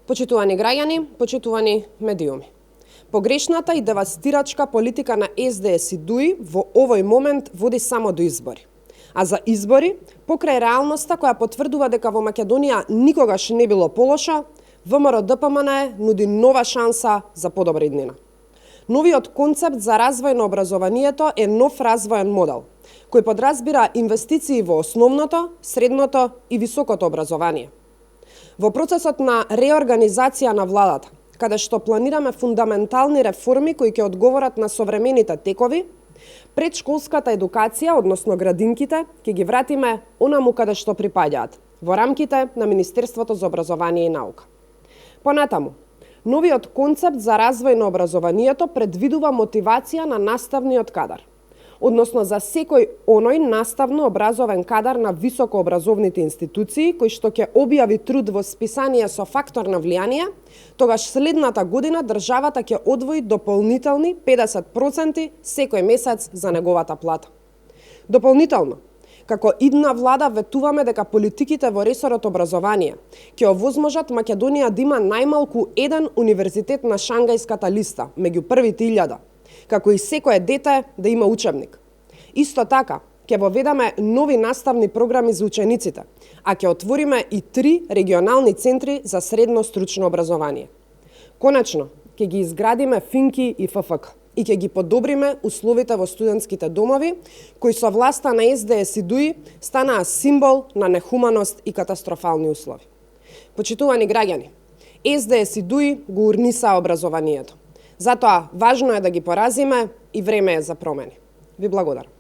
Почитувани граѓани, почитувани медиуми. Погрешната и девастирачка политика на СДС и ДУИ во овој момент води само до избори. А за избори, покрај реалноста која потврдува дека во Македонија никогаш не било полоша, ВМРО-ДПМН нуди нова шанса за подобра иднина. Новиот концепт за развој на образованието е нов развоен модел, кој подразбира инвестиции во основното, средното и високото образование. Во процесот на реорганизација на владата, каде што планираме фундаментални реформи кои ќе одговорат на современите текови, предшколската едукација, односно градинките, ќе ги вратиме онаму каде што припаѓаат, во рамките на Министерството за образование и наука. Понатаму, новиот концепт за развој на образованието предвидува мотивација на наставниот кадар, односно за секој оној наставно образовен кадар на високообразовните институции кој што ќе објави труд во списание со фактор на влијание, тогаш следната година државата ќе одвои дополнителни 50% секој месец за неговата плата. Дополнително, како идна влада ветуваме дека политиките во ресорот образование ќе овозможат Македонија да има најмалку еден универзитет на Шангајската листа меѓу првите 1000, како и секое дете да има учебник. Исто така, ќе воведаме нови наставни програми за учениците, а ќе отвориме и 3 регионални центри за средно стручно образование. Конечно, ќе ги изградиме ФИНКИ и ФФК и ќе ги подобриме условите во студентските домови, кои со власта на СДС и ДУИ станаа символ на нехуманост и катастрофални услови. Почитувани граѓани, СДС и ДУИ го урнисаа образованието. Затоа важно е да ги поразиме и време е за промени. Ви благодарам.